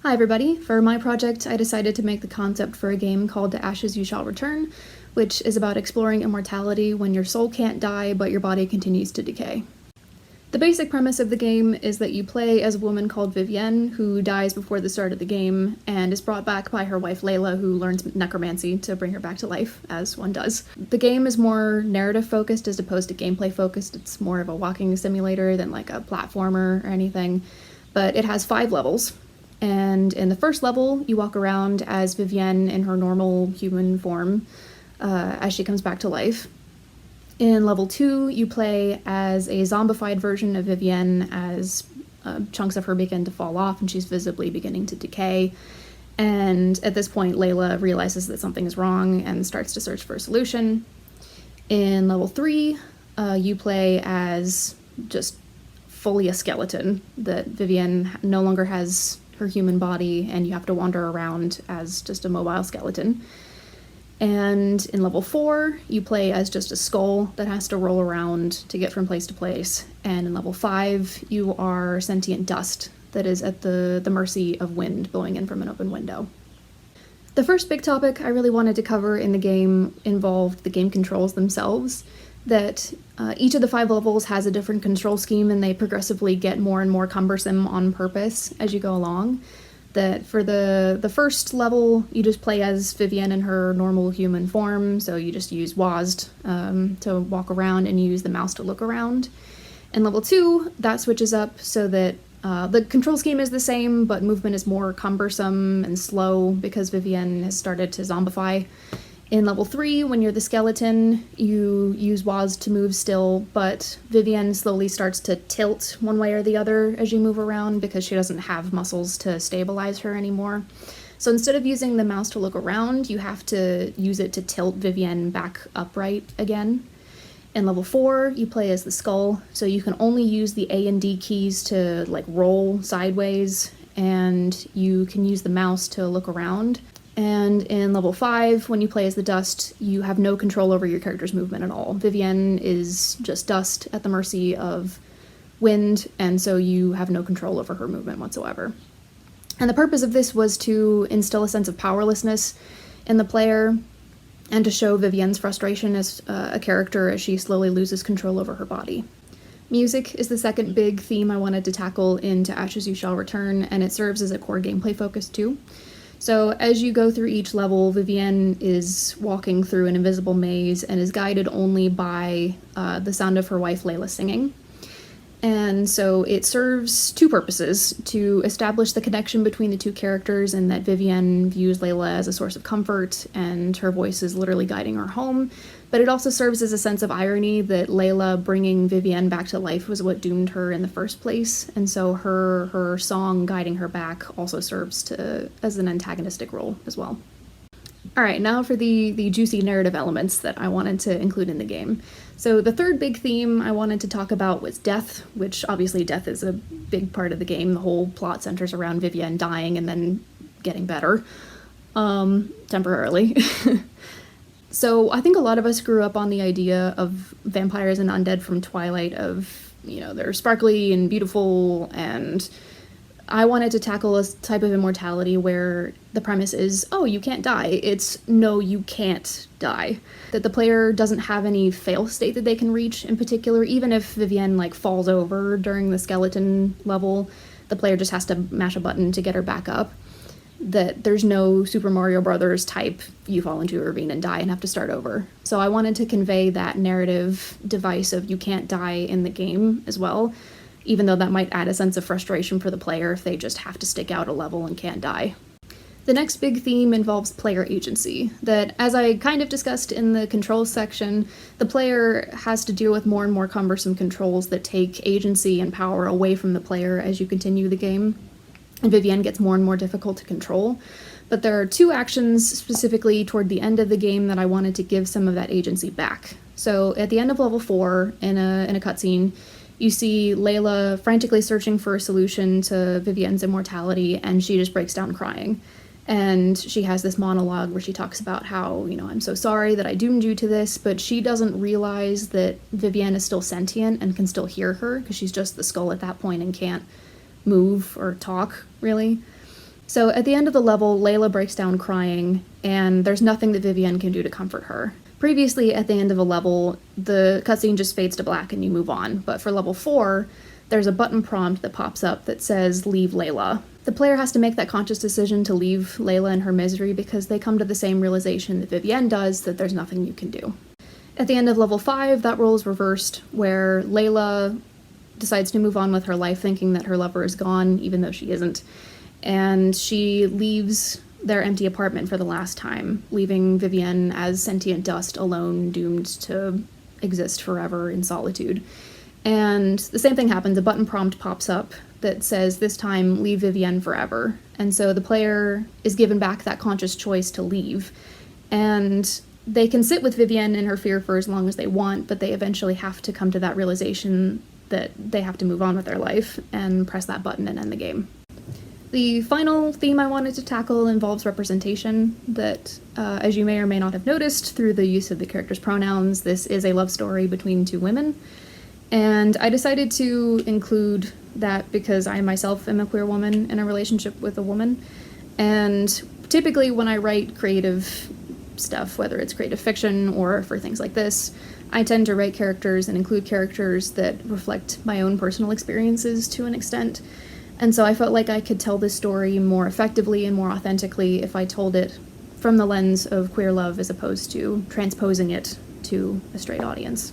Hi everybody, for my project I decided to make the concept for a game called To Ashes You Shall Return, which is about exploring immortality when your soul can't die but your body continues to decay. The basic premise of the game is that you play as a woman called Vivienne, who dies before the start of the game, and is brought back by her wife Layla, who learns necromancy to bring her back to life, as one does. The game is more narrative-focused as opposed to gameplay-focused. It's more of a walking simulator than like a platformer or anything, but it has 5 levels. And in the first level, you walk around as Vivienne in her normal human form as she comes back to life. In level 2, you play as a zombified version of Vivienne as chunks of her begin to fall off and she's visibly beginning to decay. And at this point, Layla realizes that something is wrong and starts to search for a solution. In level 3, you play as just fully a skeleton, that Vivienne no longer has her human body and you have to wander around as just a mobile skeleton. And in level 4, you play as just a skull that has to roll around to get from place to place. And in level 5, you are sentient dust that is at the mercy of wind blowing in from an open window. The first big topic I really wanted to cover in the game involved the game controls themselves, that each of the 5 levels has a different control scheme and they progressively get more and more cumbersome on purpose as you go along. That for the first level, you just play as Vivienne in her normal human form, so you just use WASD to walk around and use the mouse to look around. In level 2, that switches up so that the control scheme is the same, but movement is more cumbersome and slow because Vivienne has started to zombify. In level 3, when you're the skeleton, you use WASD to move still, but Vivienne slowly starts to tilt one way or the other as you move around because she doesn't have muscles to stabilize her anymore. So instead of using the mouse to look around, you have to use it to tilt Vivienne back upright again. In level 4, you play as the skull, so you can only use the A and D keys to like roll sideways, and you can use the mouse to look around. And in level 5, when you play as the dust, you have no control over your character's movement at all. Vivienne is just dust at the mercy of wind, and so you have no control over her movement whatsoever. And the purpose of this was to instill a sense of powerlessness in the player, and to show Vivienne's frustration as a character as she slowly loses control over her body. Music is the second big theme I wanted to tackle in To Ashes You Shall Return, and it serves as a core gameplay focus too. So as you go through each level, Vivienne is walking through an invisible maze and is guided only by the sound of her wife Layla singing. And so it serves 2 purposes: to establish the connection between the 2 characters and that Vivienne views Layla as a source of comfort and her voice is literally guiding her home, but it also serves as a sense of irony that Layla bringing Vivienne back to life was what doomed her in the first place, and so her song guiding her back also serves as an antagonistic role as well. Alright, now for the juicy narrative elements that I wanted to include in the game. So the third big theme I wanted to talk about was death, which obviously death is a big part of the game. The whole plot centers around Vivienne dying and then getting better, temporarily. So I think a lot of us grew up on the idea of vampires and undead from Twilight of, they're sparkly and beautiful, and I wanted to tackle a type of immortality where the premise is, oh, you can't die. It's, no, you can't die. That the player doesn't have any fail state that they can reach in particular. Even if Vivienne, falls over during the skeleton level, the player just has to mash a button to get her back up. That there's no Super Mario Brothers type, you fall into a ravine and die and have to start over. So I wanted to convey that narrative device of you can't die in the game as well, even though that might add a sense of frustration for the player if they just have to stick out a level and can't die. The next big theme involves player agency, that as I kind of discussed in the controls section, the player has to deal with more and more cumbersome controls that take agency and power away from the player as you continue the game, and Vivienne gets more and more difficult to control. But there are 2 actions specifically toward the end of the game that I wanted to give some of that agency back. So at the end of level 4, in a cutscene, you see Layla frantically searching for a solution to Vivienne's immortality, and she just breaks down crying. And she has this monologue where she talks about how, I'm so sorry that I doomed you to this, but she doesn't realize that Vivienne is still sentient and can still hear her, because she's just the skull at that point and can't move or talk, really. So at the end of the level, Layla breaks down crying, and there's nothing that Vivienne can do to comfort her. Previously, at the end of a level, the cutscene just fades to black and you move on, but for level 4, there's a button prompt that pops up that says, "Leave Layla." The player has to make that conscious decision to leave Layla in her misery because they come to the same realization that Vivienne does, that there's nothing you can do. At the end of level 5, that role is reversed, where Layla decides to move on with her life thinking that her lover is gone, even though she isn't. And she leaves their empty apartment for the last time, leaving Vivienne as sentient dust alone, doomed to exist forever in solitude. And the same thing happens, a button prompt pops up that says, this time, leave Vivienne forever. And so the player is given back that conscious choice to leave. And they can sit with Vivienne in her fear for as long as they want, but they eventually have to come to that realization that they have to move on with their life and press that button and end the game. The final theme I wanted to tackle involves representation, that, as you may or may not have noticed through the use of the character's pronouns, this is a love story between two women. And I decided to include that because I myself am a queer woman in a relationship with a woman. And typically when I write creative stuff, whether it's creative fiction or for things like this, I tend to write characters and include characters that reflect my own personal experiences to an extent. And so I felt like I could tell this story more effectively and more authentically if I told it from the lens of queer love as opposed to transposing it to a straight audience.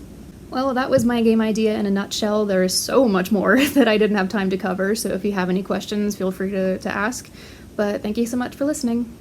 Well, that was my game idea in a nutshell. There is so much more that I didn't have time to cover, so if you have any questions, feel free to ask. But thank you so much for listening.